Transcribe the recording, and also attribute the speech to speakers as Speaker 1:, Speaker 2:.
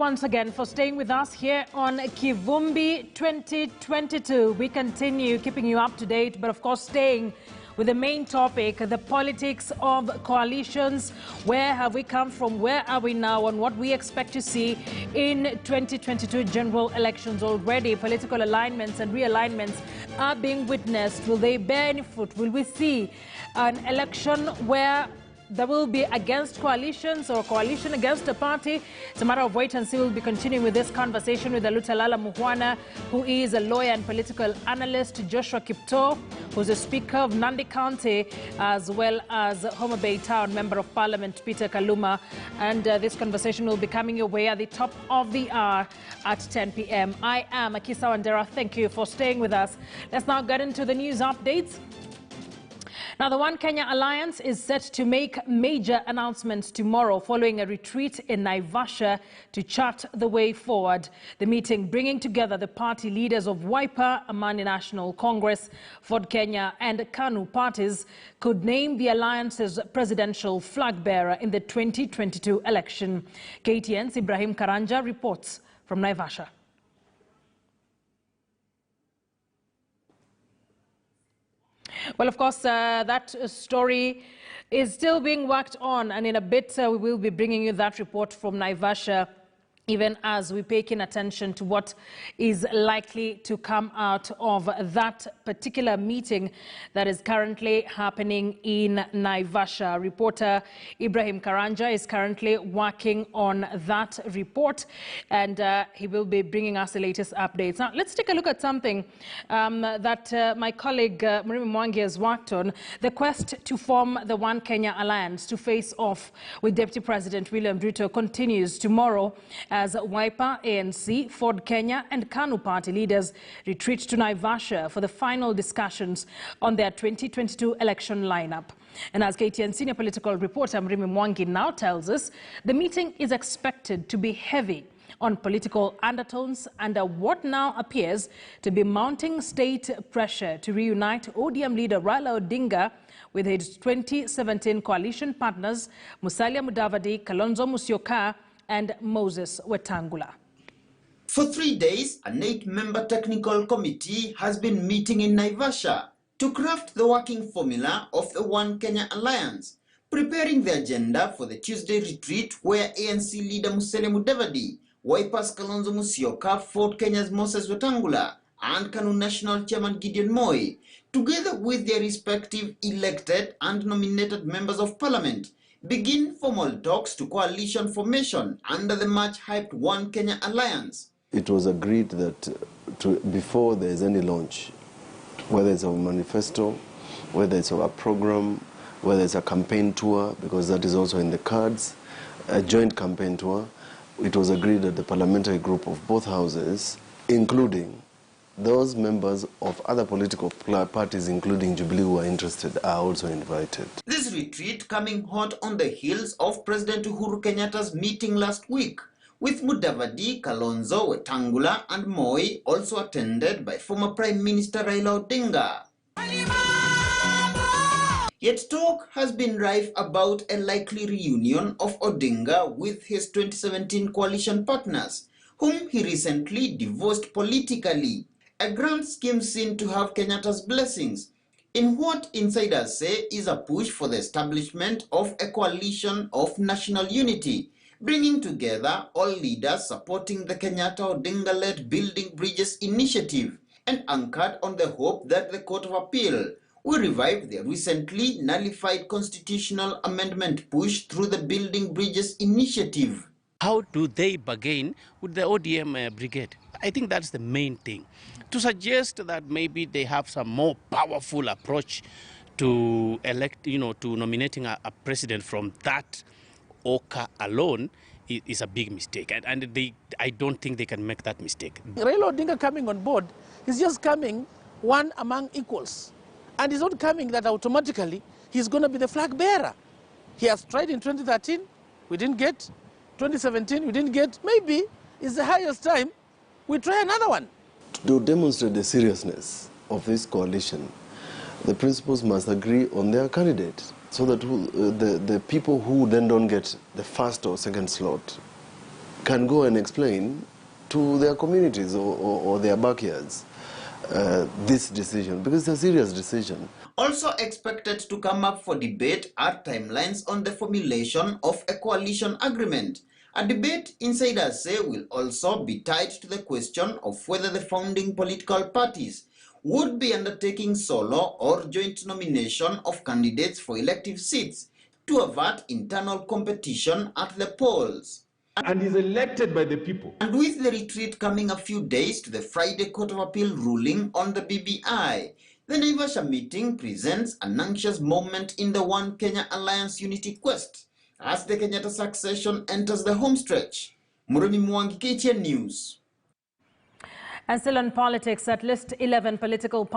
Speaker 1: Once again for staying with us here on Kivumbi 2022. We continue keeping you up to date, but of course staying with the main topic, the politics of coalitions. Where have we come from? Where are we now? And what we expect to see in 2022 general elections. Already political alignments and realignments are being witnessed. Will they bear any fruit? Will we see an election where there will be against coalitions or coalition against a party? It's a matter of wait and see. We'll be continuing with this conversation with Alutalala Muhwana, who is a lawyer and political analyst, Joshua Kipto, who's the Speaker of Nandi County, as well as Homa Bay Town Member of Parliament, Peter Kaluma. And this conversation will be coming your way at the top of the hour at 10 p.m. I am Akisa Wandera. Thank you for staying with us. Let's now get into the news updates. Now, the One Kenya Alliance is set to make major announcements tomorrow following a retreat in Naivasha to chart the way forward. The meeting bringing together the party leaders of Wiper, Amani National Congress, Ford Kenya and KANU parties could name the alliance's presidential flag bearer in the 2022 election. KTN's Ibrahim Karanja reports from Naivasha. Well, of course, that story is still being worked on, and in a bit we will be bringing you that report from Naivasha, even as we pay keen attention to what is likely to come out of that particular meeting that is currently happening in Naivasha. Reporter Ibrahim Karanja is currently working on that report, and he will be bringing us the latest updates. Now, let's take a look at something that my colleague Murimi Mwangi has worked on, the quest to form the One Kenya Alliance to face off with Deputy President William Ruto continues tomorrow as Wiper, ANC, Ford Kenya and KANU party leaders retreat to Naivasha for the final discussions on their 2022 election lineup. And as KTN senior political reporter Murimi Mwangi now tells us, the meeting is expected to be heavy on political undertones under what now appears to be mounting state pressure to reunite ODM leader Raila Odinga with his 2017 coalition partners Musalia Mudavadi, Kalonzo Musyoka and Moses Wetangula.
Speaker 2: For 3 days, an 8-member technical committee has been meeting in Naivasha to craft the working formula of the One Kenya Alliance, preparing the agenda for the Tuesday retreat where ANC leader Musalia Mudavadi, Wiper's Kalonzo Musyoka, Ford Kenya's Moses Wetangula and KANU National Chairman Gideon Moi, together with their respective elected and nominated members of parliament, begin formal talks to coalition formation under the much-hyped One Kenya Alliance.
Speaker 3: It was agreed that before there is any launch, whether it's a manifesto, whether it's a program, whether it's a campaign tour, because that is also in the cards, a joint campaign tour, it was agreed that the parliamentary group of both houses, including those members of other political parties, including Jubilee, who are interested, are also invited.
Speaker 2: This retreat coming hot on the heels of President Uhuru Kenyatta's meeting last week, with Mudavadi, Kalonzo, Wetangula and Moi also attended by former Prime Minister Raila Odinga. Yet talk has been rife about a likely reunion of Odinga with his 2017 coalition partners, whom he recently divorced politically. A grand scheme seen to have Kenyatta's blessings, in what insiders say is a push for the establishment of a coalition of national unity, bringing together all leaders supporting the Kenyatta-Odinga-led Building Bridges initiative, and anchored on the hope that the Court of Appeal will revive the recently nullified constitutional amendment push through the Building Bridges initiative.
Speaker 4: How do they bargain with the ODM brigade? I think that's the main thing. To suggest that maybe they have some more powerful approach to elect, to nominating a president from that OCA alone is a big mistake. And I don't think they can make that mistake.
Speaker 5: Raila Odinga coming on board is just coming one among equals. And he's not coming that automatically he's going to be the flag bearer. He has tried in 2013, we didn't get. 2017, we didn't get. Maybe it's the highest time we try another one.
Speaker 3: To demonstrate the seriousness of this coalition, the principals must agree on their candidate. so that the people who then don't get the first or second slot can go and explain to their communities or their backyards this decision, because it's a serious decision.
Speaker 2: Also expected to come up for debate are timelines on the formulation of a coalition agreement. A debate, insiders say, will also be tied to the question of whether the founding political parties would be undertaking solo or joint nomination of candidates for elective seats to avert internal competition at the polls.
Speaker 6: And is elected by the people.
Speaker 2: And with the retreat coming a few days to the Friday Court of Appeal ruling on the BBI, the Naivasha meeting presents an anxious moment in the One Kenya Alliance unity quest as the Kenyatta succession enters the home stretch. Murumi Mwangi, KTN News.
Speaker 1: And still on politics, at least 11 political parties